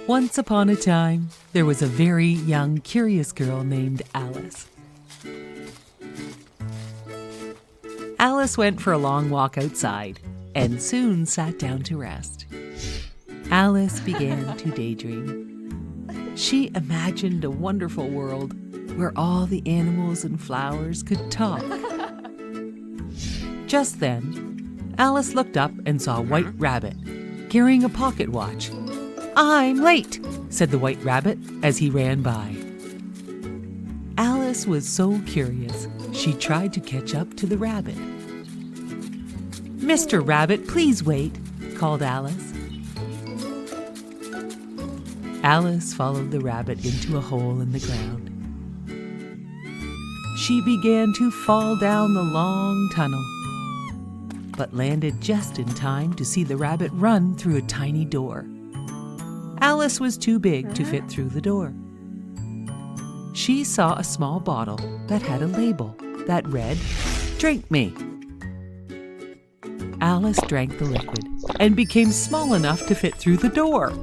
Once upon a time, there was a very young, curious girl named Alice. Alice went for a long walk outside and soon sat down to rest. Alice began to daydream. She imagined a wonderful world where all the animals and flowers could talk. Just then, Alice looked up and saw a white rabbit carrying a pocket watch. "I'm late," said the white rabbit as he ran by. Alice was so curious, she tried to catch up to the rabbit. "Mr. Rabbit, please wait," called Alice. Alice followed the rabbit into a hole in the ground. She began to fall down the long tunnel, but landed just in time to see the rabbit run through a tiny door. Alice was too big to fit through the door. She saw a small bottle that had a label that read, "Drink me." Alice drank the liquid and became small enough to fit through the door.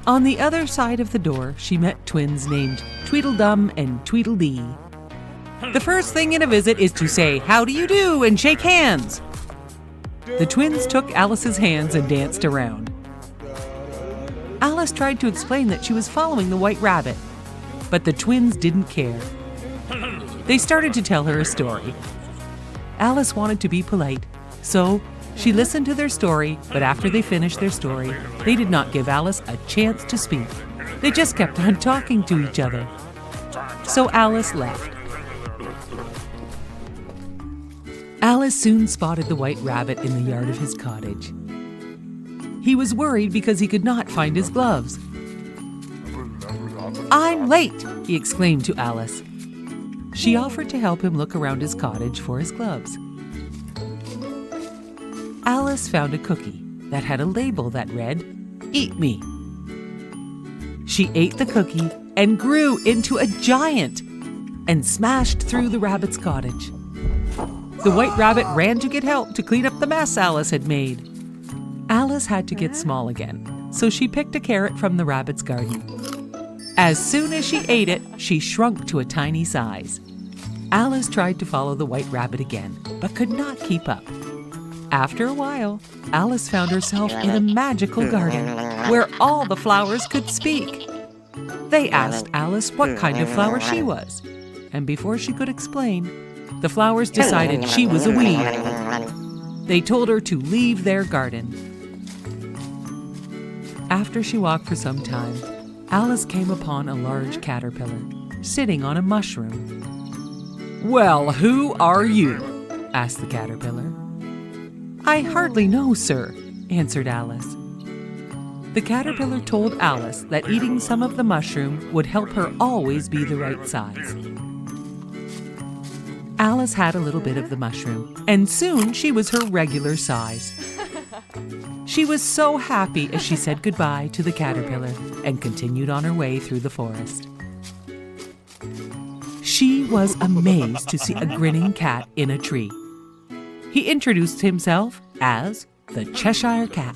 On the other side of the door, she met twins named Tweedledum and Tweedledee. The first thing in a visit is to say, "How do you do?" and shake hands. The twins took Alice's hands and danced around. Alice tried to explain that she was following the white rabbit, but the twins didn't care. They started to tell her a story. Alice wanted to be polite, so she listened to their story, but after they finished their story, they did not give Alice a chance to speak. They just kept on talking to each other. So Alice left. Alice soon spotted the white rabbit in the yard of his cottage. He was worried because he could not find his gloves. "I'm late," he exclaimed to Alice. She offered to help him look around his cottage for his gloves. Alice found a cookie that had a label that read, "Eat me." She ate the cookie and grew into a giant and smashed through the rabbit's cottage. The white rabbit ran to get help to clean up the mess Alice had made. Alice had to get small again, so she picked a carrot from the rabbit's garden. As soon as she ate it, she shrunk to a tiny size. Alice tried to follow the white rabbit again, but could not keep up. After a while, Alice found herself in a magical garden where all the flowers could speak. They asked Alice what kind of flower she was, and before she could explain, the flowers decided she was a weed. They told her to leave their garden. After she walked for some time, Alice came upon a large caterpillar sitting on a mushroom. "Well, who are you?" asked the caterpillar. "I hardly know, sir," answered Alice. The caterpillar told Alice that eating some of the mushroom would help her always be the right size. Alice had a little bit of the mushroom, and soon she was her regular size. She was so happy as she said goodbye to the caterpillar and continued on her way through the forest. She was amazed to see a grinning cat in a tree. He introduced himself as the Cheshire Cat.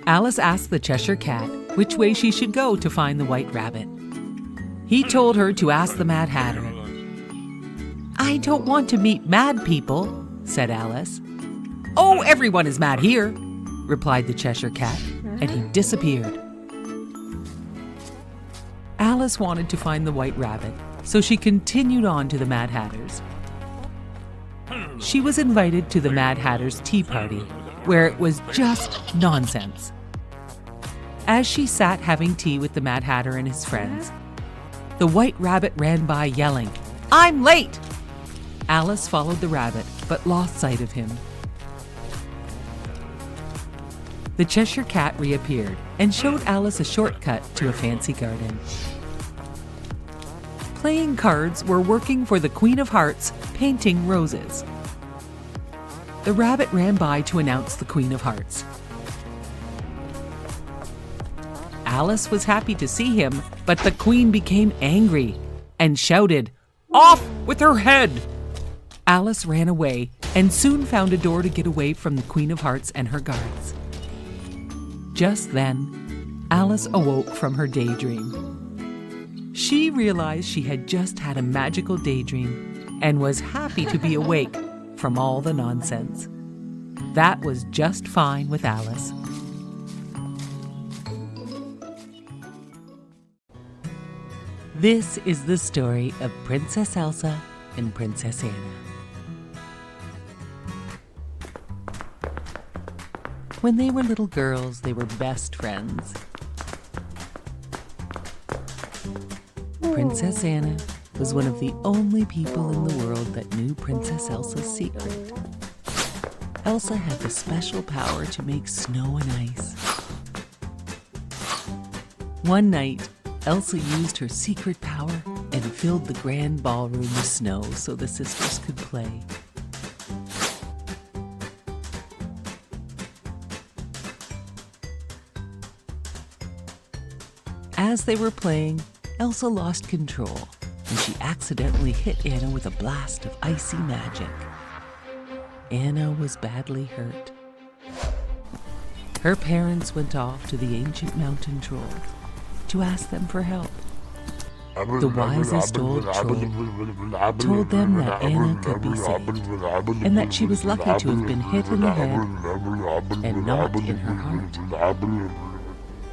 Alice asked the Cheshire Cat which way she should go to find the white rabbit. He told her to ask the Mad Hatter. "I don't want to meet mad people," said Alice. "Oh, everyone is mad here," replied the Cheshire Cat, and he disappeared. Alice wanted to find the white rabbit, so she continued on to the Mad Hatter's. She was invited to the Mad Hatter's tea party, where it was just nonsense. As she sat having tea with the Mad Hatter and his friends, the white rabbit ran by yelling, "I'm late!" Alice followed the rabbit, but lost sight of him. The Cheshire Cat reappeared and showed Alice a shortcut to a fancy garden. Playing cards were working for the Queen of Hearts, painting roses. The rabbit ran by to announce the Queen of Hearts. Alice was happy to see him, but the Queen became angry and shouted, "Off with her head!" Alice ran away and soon found a door to get away from the Queen of Hearts and her guards. Just then, Alice awoke from her daydream. She realized she had just had a magical daydream and was happy to be awake from all the nonsense. That was just fine with Alice. This is the story of Princess Elsa and Princess Anna. When they were little girls, they were best friends. Princess Anna was one of the only people in the world that knew Princess Elsa's secret. Elsa had the special power to make snow and ice. One night, Elsa used her secret power and filled the grand ballroom with snow so the sisters could play. As they were playing, Elsa lost control, and she accidentally hit Anna with a blast of icy magic. Anna was badly hurt. Her parents went off to the ancient mountain trolls to ask them for help. The wisest old troll told them that Anna could be saved, and that she was lucky to have been hit in the head and not in her heart.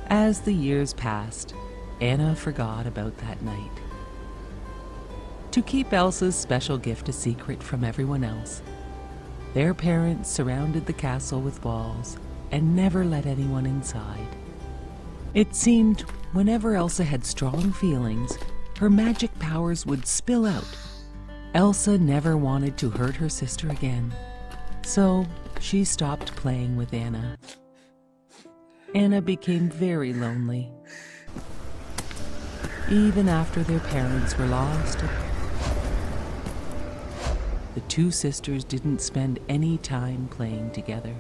As the years passed, Anna forgot about that night. To keep Elsa's special gift a secret from everyone else, their parents surrounded the castle with walls and never let anyone inside. It seemed whenever Elsa had strong feelings, her magic powers would spill out. Elsa never wanted to hurt her sister again, so she stopped playing with Anna. Anna became very lonely. Even after their parents were lost, the two sisters didn't spend any time playing together.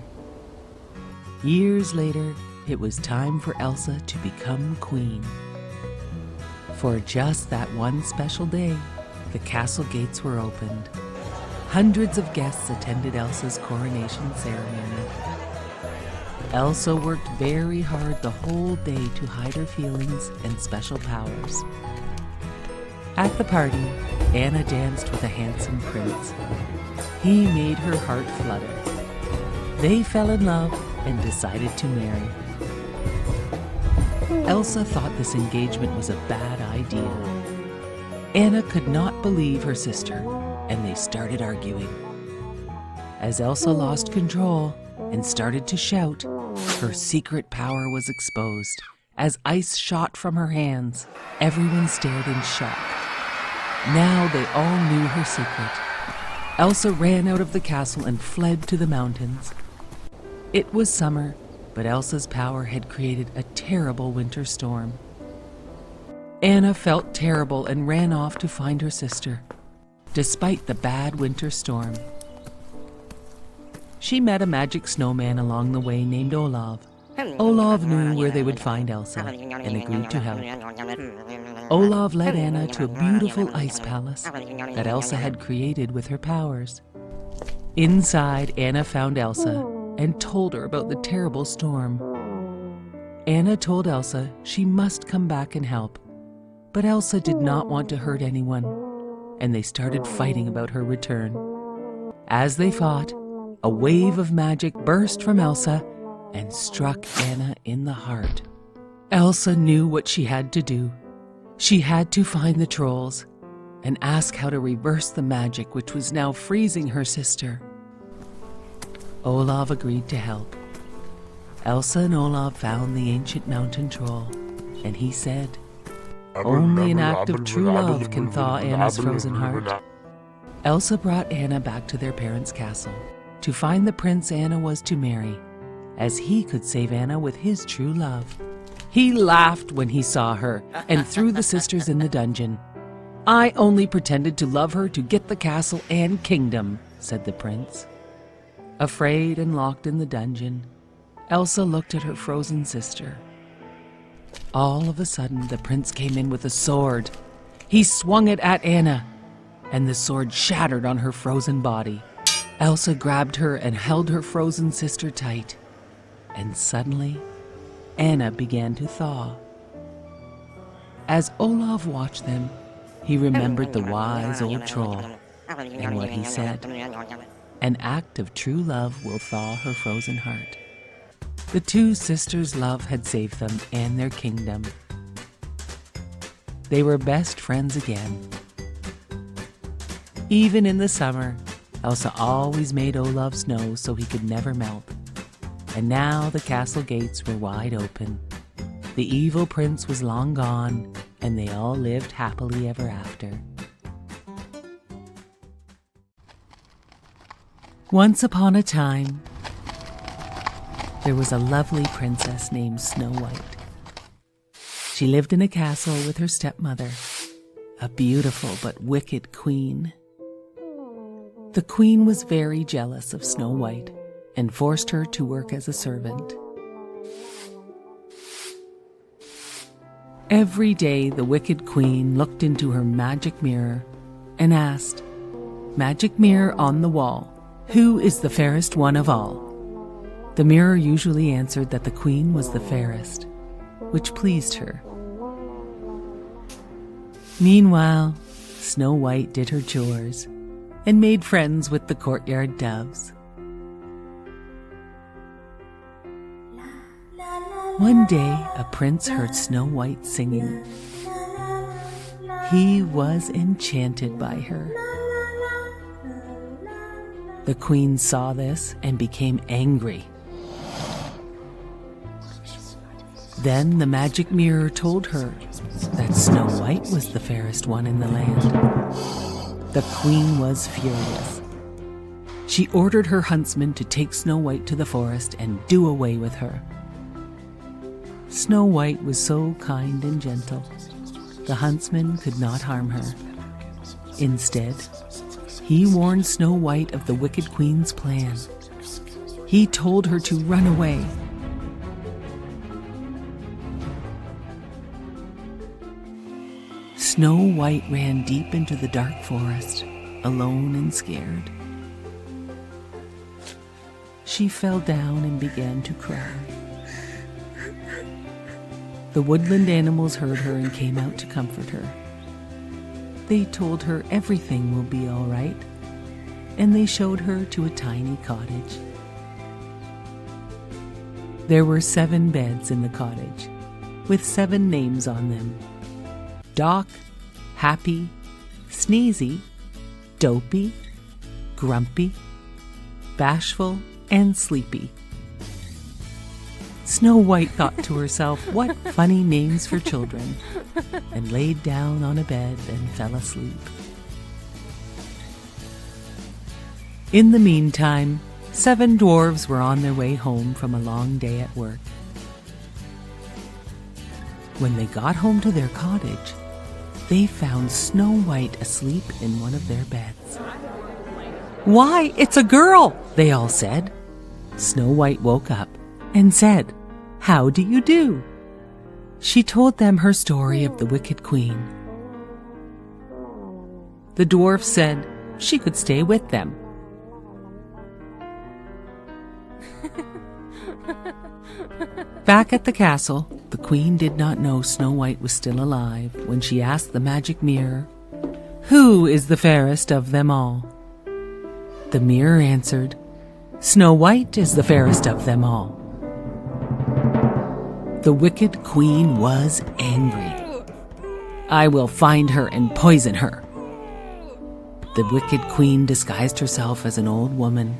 Years later, it was time for Elsa to become queen. For just that one special day, the castle gates were opened. Hundreds of guests attended Elsa's coronation ceremony. Elsa worked very hard the whole day to hide her feelings and special powers. At the party, Anna danced with a handsome prince. He made her heart flutter. They fell in love and decided to marry. Elsa thought this engagement was a bad idea. Anna could not believe her sister, and they started arguing. As Elsa lost control and started to shout, her secret power was exposed. As ice shot from her hands, everyone stared in shock. Now they all knew her secret. Elsa ran out of the castle and fled to the mountains. It was summer, but Elsa's power had created a terrible winter storm. Anna felt terrible and ran off to find her sister, despite the bad winter storm. She met a magic snowman along the way named Olaf. Olaf knew where they would find Elsa and agreed to help. Olaf led Anna to a beautiful ice palace that Elsa had created with her powers. Inside, Anna found Elsa and told her about the terrible storm. Anna told Elsa she must come back and help, but Elsa did not want to hurt anyone, and they started fighting about her return. As they fought, a wave of magic burst from Elsa and struck Anna in the heart. Elsa knew what she had to do. She had to find the trolls and ask how to reverse the magic which was now freezing her sister. Olaf agreed to help. Elsa and Olaf found the ancient mountain troll, and he said, "Only an act of true love can thaw Anna's frozen heart." Elsa brought Anna back to their parents' castle to find the prince Anna was to marry, as he could save Anna with his true love. He laughed when he saw her and threw the sisters in the dungeon. "I only pretended to love her to get the castle and kingdom," said the prince. Afraid and locked in the dungeon, Elsa looked at her frozen sister. All of a sudden, the prince came in with a sword. He swung it at Anna, and the sword shattered on her frozen body. Elsa grabbed her and held her frozen sister tight, and suddenly Anna began to thaw. As Olaf watched them, he remembered the wise old troll and what he said. An act of true love will thaw her frozen heart. The two sisters' love had saved them and their kingdom. They were best friends again. Even in the summer, Elsa always made Olaf snow so he could never melt. And now the castle gates were wide open. The evil prince was long gone, and they all lived happily ever after. Once upon a time, there was a lovely princess named Snow White. She lived in a castle with her stepmother, a beautiful but wicked queen. The queen was very jealous of Snow White and forced her to work as a servant. Every day the wicked queen looked into her magic mirror and asked, "Magic mirror on the wall, who is the fairest one of all?" The mirror usually answered that the queen was the fairest, which pleased her. Meanwhile, Snow White did her chores and made friends with the courtyard doves. One day, a prince heard Snow White singing. He was enchanted by her. The queen saw this and became angry. Then the magic mirror told her that Snow White was the fairest one in the land. The queen was furious. She ordered her huntsman to take Snow White to the forest and do away with her. Snow White was so kind and gentle, the huntsman could not harm her. Instead, he warned Snow White of the wicked queen's plan. He told her to run away. Snow White ran deep into the dark forest, alone and scared. She fell down and began to cry. The woodland animals heard her and came out to comfort her. They told her everything will be all right, and they showed her to a tiny cottage. There were 7 beds in the cottage, with 7 names on them: Doc, Happy, Sneezy, Dopey, Grumpy, Bashful, and Sleepy. Snow White thought to herself, what funny names for children, and laid down on a bed and fell asleep. In the meantime, 7 dwarves were on their way home from a long day at work. When they got home to their cottage, they found Snow White asleep in one of their beds. "Why, it's a girl!" they all said. Snow White woke up and said, "How do you do?" She told them her story of the wicked queen. The dwarf said she could stay with them. Back at the castle, the queen did not know Snow White was still alive when she asked the magic mirror, "Who is the fairest of them all?" The mirror answered, "Snow White is the fairest of them all." The wicked queen was angry. "I will find her and poison her." The wicked queen disguised herself as an old woman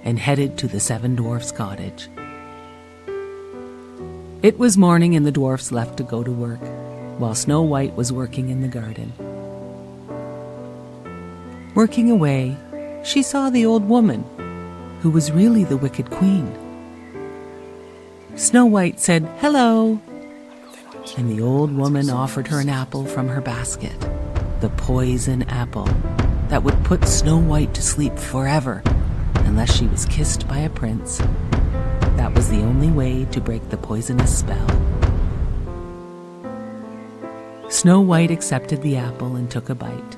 and headed to the 7 dwarfs' cottage. It was morning and the dwarfs left to go to work, while Snow White was working in the garden. Working away, she saw the old woman, who was really the wicked queen. Snow White said, "Hello," and the old woman offered her an apple from her basket, the poison apple that would put Snow White to sleep forever unless she was kissed by a prince. That was the only way to break the poisonous spell. Snow White accepted the apple and took a bite.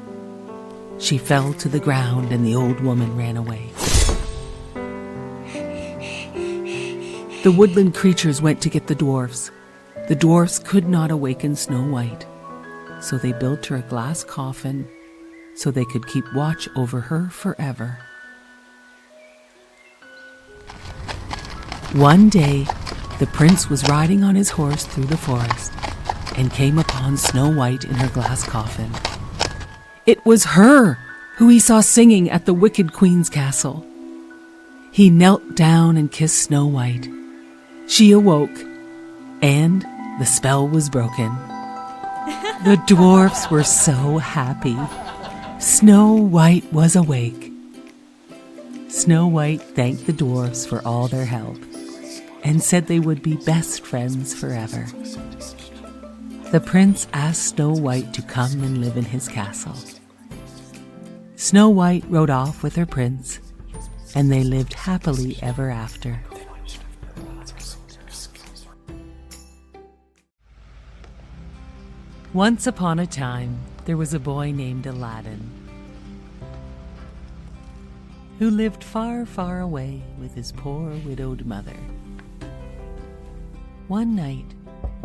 She fell to the ground and the old woman ran away. The woodland creatures went to get the dwarfs. The dwarfs could not awaken Snow White, so they built her a glass coffin so they could keep watch over her forever. One day, the prince was riding on his horse through the forest and came upon Snow White in her glass coffin. It was her who he saw singing at the Wicked Queen's castle. He knelt down and kissed Snow White. She awoke, and the spell was broken. The dwarfs were so happy. Snow White was awake. Snow White thanked the dwarfs for all their help and said they would be best friends forever. The prince asked Snow White to come and live in his castle. Snow White rode off with her prince, and they lived happily ever after. Once upon a time, there was a boy named Aladdin who lived far, far away with his poor widowed mother. One night,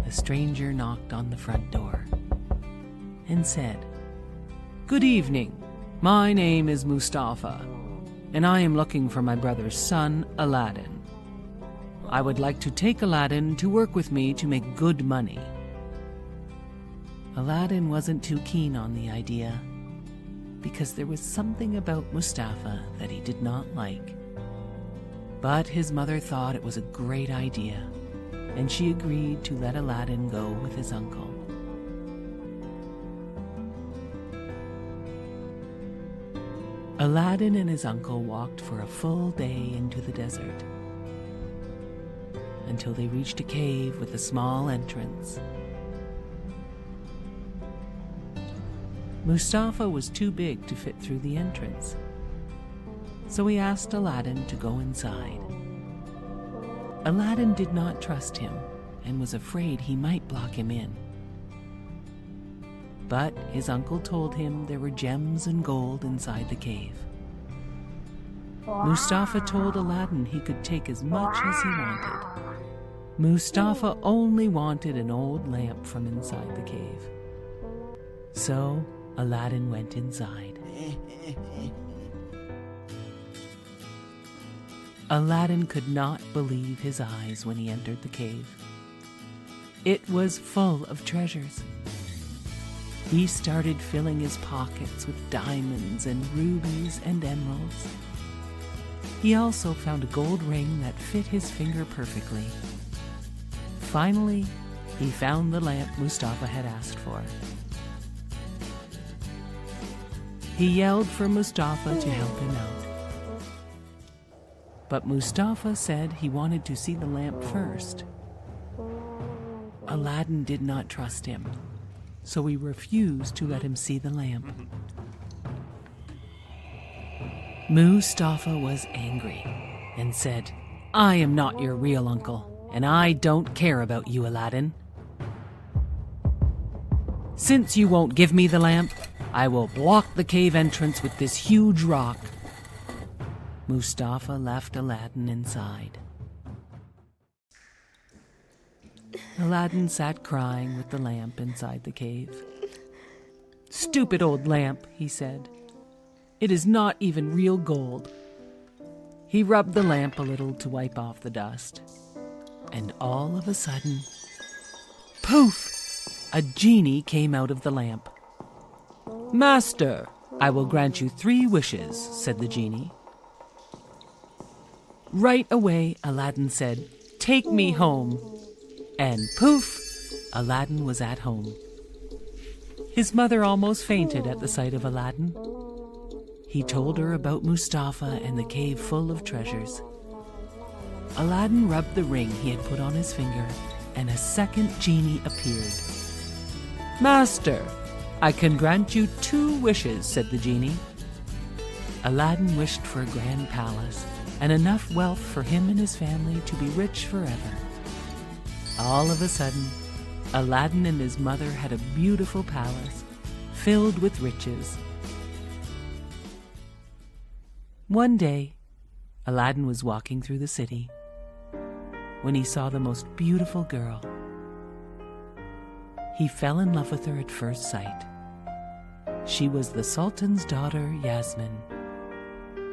a stranger knocked on the front door and said, "Good evening. My name is Mustafa, and I am looking for my brother's son, Aladdin. I would like to take Aladdin to work with me to make good money." Aladdin wasn't too keen on the idea, because there was something about Mustafa that he did not like. But his mother thought it was a great idea, and she agreed to let Aladdin go with his uncle. Aladdin and his uncle walked for a full day into the desert, until they reached a cave with a small entrance. Mustafa was too big to fit through the entrance, so he asked Aladdin to go inside. Aladdin did not trust him and was afraid he might block him in. But his uncle told him there were gems and gold inside the cave. Mustafa told Aladdin he could take as much as he wanted. Mustafa only wanted an old lamp from inside the cave. So Aladdin went inside. Aladdin could not believe his eyes when he entered the cave. It was full of treasures. He started filling his pockets with diamonds and rubies and emeralds. He also found a gold ring that fit his finger perfectly. Finally, he found the lamp Mustafa had asked for. He yelled for Mustafa to help him out. But Mustafa said he wanted to see the lamp first. Aladdin did not trust him, so he refused to let him see the lamp. Mustafa was angry and said, "I am not your real uncle, and I don't care about you, Aladdin. Since you won't give me the lamp, I will block the cave entrance with this huge rock." Mustafa left Aladdin inside. Aladdin sat crying with the lamp inside the cave. "Stupid old lamp," he said. "It is not even real gold." He rubbed the lamp a little to wipe off the dust. And all of a sudden, poof! A genie came out of the lamp. "Master, I will grant you 3 wishes," said the genie. Right away, Aladdin said, "Take me home." And poof, Aladdin was at home. His mother almost fainted at the sight of Aladdin. He told her about Mustafa and the cave full of treasures. Aladdin rubbed the ring he had put on his finger, and a second genie appeared. "Master, I can grant you 2 wishes," said the genie. Aladdin wished for a grand palace and enough wealth for him and his family to be rich forever. All of a sudden, Aladdin and his mother had a beautiful palace filled with riches. One day, Aladdin was walking through the city when he saw the most beautiful girl. He fell in love with her at first sight. She was the Sultan's daughter, Yasmin.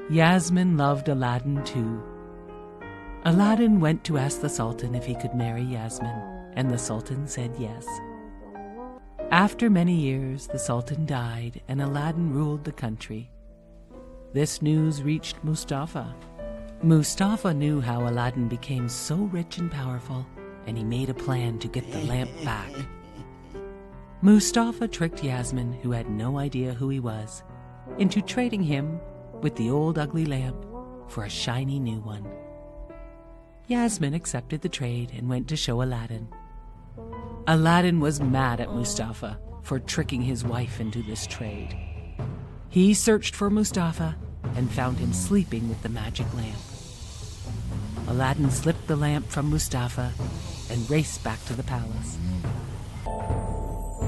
Yasmin loved Aladdin too. Aladdin went to ask the Sultan if he could marry Yasmin, and the Sultan said yes. After many years, the Sultan died and Aladdin ruled the country. This news reached Mustafa. Mustafa knew how Aladdin became so rich and powerful, and he made a plan to get the lamp back. Mustafa tricked Yasmin, who had no idea who he was, into trading him with the old ugly lamp for a shiny new one. Yasmin accepted the trade and went to show Aladdin. Aladdin was mad at Mustafa for tricking his wife into this trade. He searched for Mustafa and found him sleeping with the magic lamp. Aladdin slipped the lamp from Mustafa and raced back to the palace.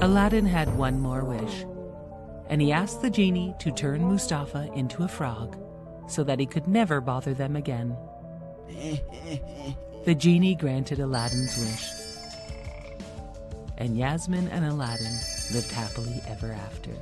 Aladdin had one more wish, and he asked the genie to turn Mustafa into a frog so that he could never bother them again. The genie granted Aladdin's wish, and Yasmin and Aladdin lived happily ever after.